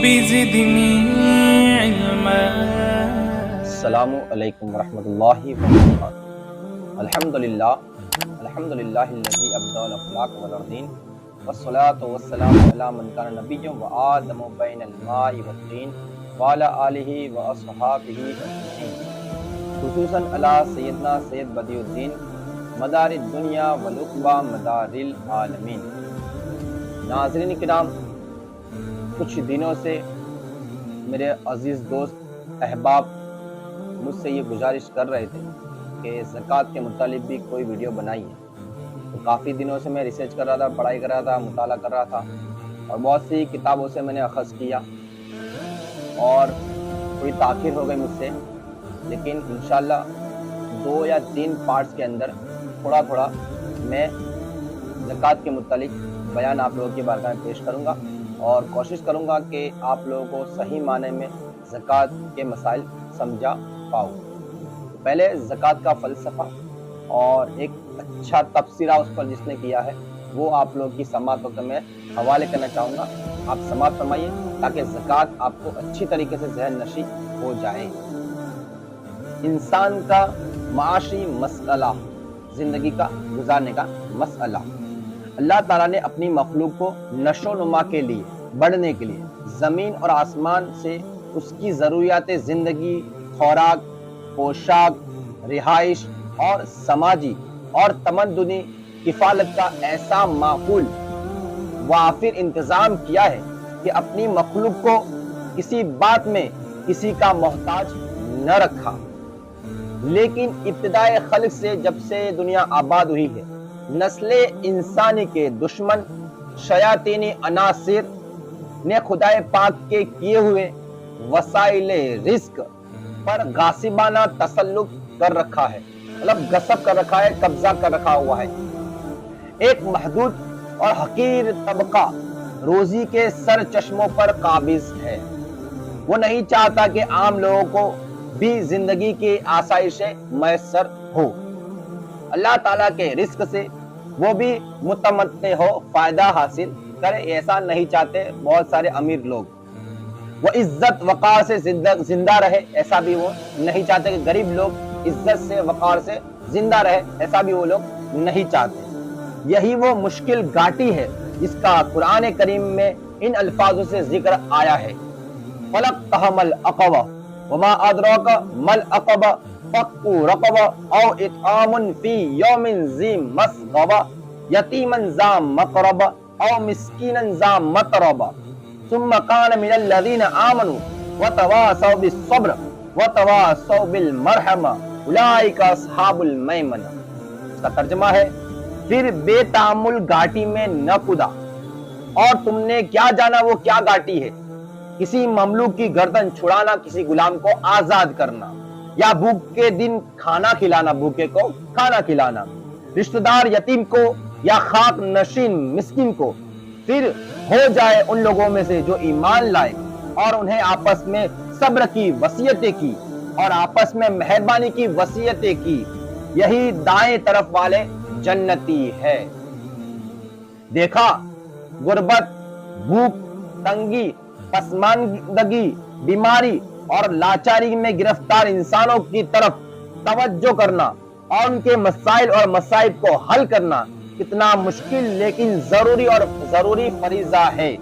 بزدني علما. السلام علیکم ورحمۃ اللہ وبرکاتہ. الحمدللہ الذی ابدع الاخلاق والدین والصلاۃ والسلام علی من کان نبی وآدم بین الماء والطین وعلی آلہ واصحابہ اجمعین، خصوصاً علی سیدنا سید بدیع الدین مدار الدنیا والعقبیٰ مدار العالمین. ناظرین کرام، کچھ دنوں سے میرے عزیز دوست احباب مجھ سے یہ گزارش کر رہے تھے کہ زکوٰۃ کے متعلق بھی کوئی ویڈیو بنائی ہے. تو کافی دنوں سے میں ریسرچ کر رہا تھا، پڑھائی کر رہا تھا، مطالعہ کر رہا تھا، اور بہت سی کتابوں سے میں نے اخذ کیا اور تھوڑی تاخیر ہو گئی مجھ سے، لیکن انشاءاللہ 2 یا 3 پارٹس کے اندر تھوڑا تھوڑا میں زکوٰۃ کے متعلق بیان آپ لوگوں کی بارگاہ میں پیش کروں گا اور کوشش کروں گا کہ آپ لوگوں کو صحیح معنی میں زکوٰۃ کے مسائل سمجھا پاؤں. پہلے زکوٰۃ کا فلسفہ اور ایک اچھا تبصرہ اس پر جس نے کیا ہے وہ آپ لوگوں کی سماعت کو میں حوالے کرنا چاہوں گا. آپ سماعت فرمائیے تاکہ زکوٰۃ آپ کو اچھی طریقے سے ذہن نشی ہو جائے. انسان کا معاشی مسئلہ، زندگی کا گزارنے کا مسئلہ، اللہ تعالیٰ نے اپنی مخلوق کو نشو و نما کے لیے، بڑھنے کے لیے زمین اور آسمان سے اس کی ضروریات زندگی، خوراک، پوشاک، رہائش اور سماجی اور تمدنی کفالت کا ایسا معقول وافر انتظام کیا ہے کہ اپنی مخلوق کو کسی بات میں کسی کا محتاج نہ رکھا. لیکن ابتدائے خلق سے جب سے دنیا آباد ہوئی ہے، نسل انسانی کے دشمن شیاطینی عناصر نے خدائے پاک کے کیے ہوئے وسائل رزق پر غاصبانہ تسلط کر رکھا ہے، مطلب غصب کر رکھا ہے، قبضہ کر رکھا ہوا ہے. ایک محدود اور حقیر طبقہ روزی کے سر چشموں پر قابض ہے. وہ نہیں چاہتا کہ عام لوگوں کو بھی زندگی کی آسائشیں میسر ہو. اللہ تعالیٰ کے رزق سے وہ بھی متمتع ہو، فائدہ حاصل کرے، ایسا نہیں چاہتے بہت سارے امیر لوگ. وہ عزت وقار سے زندہ رہے، ایسا بھی وہ نہیں چاہتے کہ غریب لوگ عزت سے وقار سے زندہ رہے، ایسا بھی وہ لوگ نہیں چاہتے. یہی وہ مشکل گھاٹی ہے جس کا قرآن کریم میں ان الفاظوں سے ذکر آیا ہے: فَلَقْتَحَمَ الْعَقَبَةَ وَمَا أَدْرَاكَ مَا الْعَقَبَةُ فَكُّ رَقَبَةٍ أَوْ إِطْعَامٌ فِي يَوْمٍ ذِي مَسْغَبَةٍ يَتِيمًا ذَا مَقْرَبَةٍ أَوْ مِسْكِينًا ذَا مَتْرَبَةٍ ثُمَّ كَانَ مِنَ الَّذِينَ آمَنُوا وَتَوَاصَوْا بِالصَّبْرِ وَتَوَاصَوْا بِالْمَرْحَمَةِ أُولَٰئِكَ أَصْحَابُ الْمَيْمَنَةِ. اس کا ترجمہ ہے: پھر بے تعامل گھاٹی میں نہ کدا، اور تم نے کیا جانا وہ کیا گھاٹی ہے، کسی مملوک کی گردن چھڑانا، کسی غلام کو آزاد کرنا، یا بھوک کے دن کھانا کھلانا، بھوکے کو کھانا کھلانا، رشتہ دار یتیم کو یا خاک نشین مسکین کو. پھر ہو جائے ان لوگوں میں سے جو ایمان لائے اور انہیں آپس میں صبر کی وصیتیں کی اور آپس میں مہربانی کی وصیتیں کی، یہی دائیں طرف والے جنتی ہے. دیکھا، غربت، بھوک، تنگی، پسماندگی، بیماری اور لاچاری میں گرفتار انسانوں کی طرف توجہ کرنا اور ان کے مسائل اور مصائب کو حل کرنا کتنا مشکل لیکن ضروری فریضہ ہے.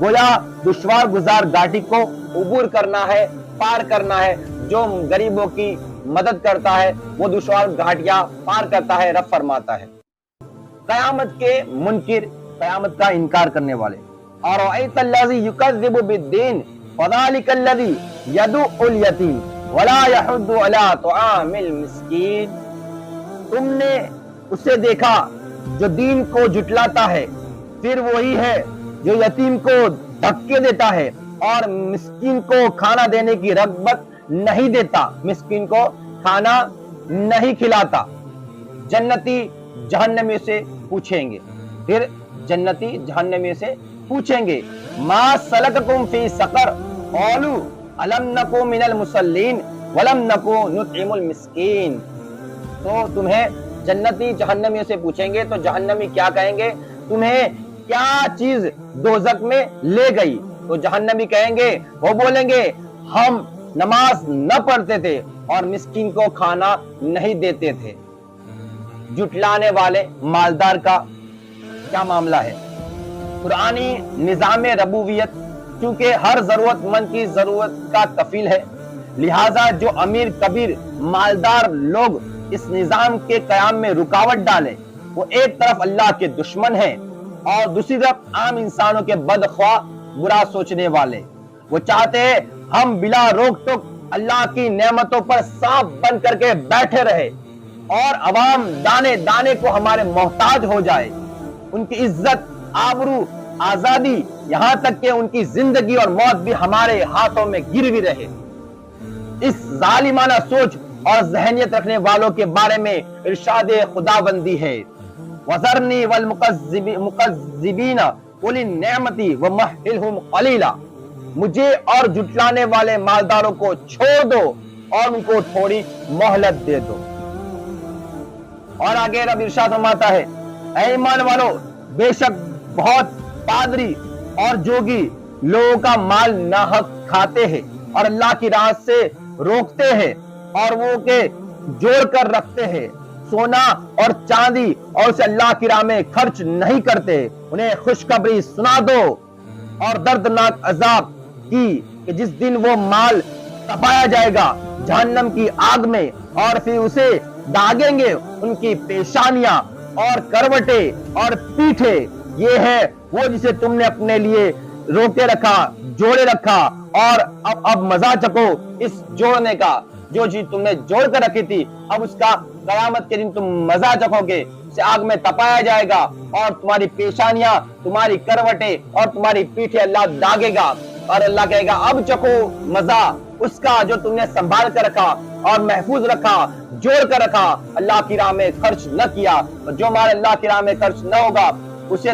گویا دشوار گزار گھاٹی کو عبور کرنا ہے، پار کرنا ہے. جو غریبوں کی مدد کرتا ہے وہ دشوار گھاٹیاں پار کرتا ہے، رب فرماتا ہے. قیامت کے منکر، قیامت کا انکار کرنے والے: اَرَأَيْتَ الَّذِي يُكَذِّبُ بِالدِّينِ فَذَلِكَ الَّذِي يَدُعُّ الْيَتِيمَ وَلَا يَحُضُّ عَلَىٰ طَعَامِ الْمِسْكِينِ. تم نے اسے دیکھا جو دین کو جھٹلاتا ہے، پھر وہی ہے جو یتیم کو دھکے دیتا ہے اور مسکین کو کھانا دینے کی رغبت نہیں دیتا، مسکین کو کھانا نہیں کھلاتا. جنتی جہنمی سے پوچھیں گے، پھر جنتی جہنمی سے پوچھیں گے: ما سلککم فی سقر قالوا الم نکو من المصلین ولم نکو نطعم المسکین. تو تمہیں جنتی جہنمی سے پوچھیں گے تو جہنمی کیا کہیں گے؟ تمہیں کیا چیز دوزخ میں لے گئی؟ تو جہنمی کہیں گے، وہ بولیں گے ہم نماز نہ پڑھتے تھے اور مسکین کو کھانا نہیں دیتے تھے۔ جھٹلانے والے مالدار کا کیا معاملہ ہے؟ قرآنی نظام ربوبیت چونکہ ہر ضرورت مند کی ضرورت کا کفیل ہے، لہٰذا جو امیر کبیر مالدار لوگ اس نظام کے قیام میں رکاوٹ ڈالیں وہ ایک طرف اللہ کے دشمن ہیں اور دوسری طرف عام انسانوں کے بدخواہ برا سوچنے والے۔ وہ چاہتے ہیں ہم بلا روک ٹوک اللہ کی نعمتوں پر سانپ بن کر کے بیٹھے رہے اور عوام دانے دانے کو ہمارے محتاج ہو جائے، ان کی عزت، آبرو، آزادی، یہاں تک کہ ان کی زندگی اور موت بھی ہمارے ہاتھوں میں گروی رہے۔ اس ظالمانہ سوچ اور ذہنیت رکھنے والوں کے بارے میں ارشاد خداوندی ہے، وَذَرْنِي وَالْمُكَذِّبِينَ أُولِي النِّعْمَةِ وَمَهِّلْهُمْ قَلِيلًا، مجھے اور جھٹلانے والے مالداروں کو چھوڑ دو اور ان کو تھوڑی مہلت دے دو۔ اور آگے رب ارشاد فرماتا ہے، اے ایمان والو، بے شک بہت پادری اور جوگی لوگوں کا مال ناحق کھاتے ہیں اور اللہ کی راہ سے روکتے ہیں اور وہ کے جوڑ کر رکھتے ہیں، سونا اور چاندی اور اسے اللہ کی راہ میں خرچ نہیں کرتے۔ انہیں خوشخبری سنا دو اور دردناک عذاب کی کہ جس دن وہ مال تپایا جائے گا جہنم کی آگ میں اور پھر اسے داغیں گے ان کی پیشانیاں اور کروٹیں اور پیٹھیں۔ یہ ہے وہ جسے تم نے اپنے لیے روکے رکھا، جوڑے رکھا، اور اب مزہ چکو اس جوڑنے کا۔ جو چیز تم نے جوڑ کر رکھی تھی اب اس کا قیامت کے دن تم مزہ چکو گے، اسے آگ میں تپایا جائے گا اور تمہاری پیشانیاں، تمہاری کروٹیں اور تمہاری پیٹھیں اللہ داغے گا اور اللہ کہے گا اب چکو مزہ اس کا جو تم نے سنبھال کر رکھا اور محفوظ رکھا، جوڑ کر رکھا، اللہ کی راہ میں خرچ نہ کیا۔ اور جو مال اللہ کی راہ میں خرچ نہ ہوگا اس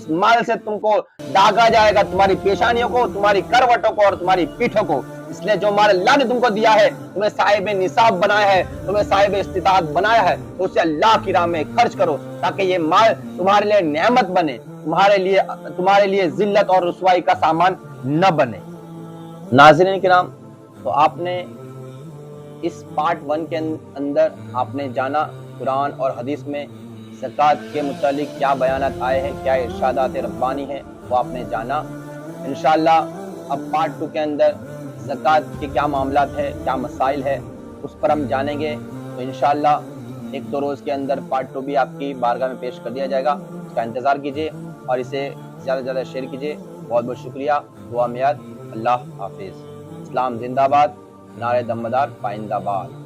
مال سے تم کو داغا جائے گا، تمہاری پیشانیوں کو، تمہاری کروٹوں کو اور تمہاری پیٹھوں کو۔ اس لیے جو مال اللہ نے تم کو دیا ہے، تمہیں صاحب نصاب بنایا ہے، تمہیں صاحب استطاعت بنایا ہے، تو اسے اللہ کی راہ میں خرچ کرو تاکہ یہ مال تمہارے لیے نعمت بنے، تمہارے لیے ذلت اور رسوائی کا سامان نہ بنے۔ ناظرین کرام، تو آپ نے اس پارٹ 1 کے اندر آپ نے جانا قرآن اور حدیث میں زکوٰۃ کے متعلق کیا بیانات آئے ہیں، کیا ارشادات ربانی ہیں، وہ آپ نے جانا۔ انشاءاللہ اب پارٹ 2 کے اندر زکوٰۃ کے کیا معاملات ہے، کیا مسائل ہے، اس پر ہم جانیں گے۔ تو انشاءاللہ 1-2 روز کے اندر پارٹ 2 بھی آپ کی بارگاہ میں پیش کر دیا جائے گا، اس کا انتظار کیجیے اور اسے زیادہ سے زیادہ شیئر کیجیے۔ بہت بہت شکریہ، دعا میں یاد، اللہ حافظ۔ اسلام زندہ باد، نعرہ دمدار پائندہ باد۔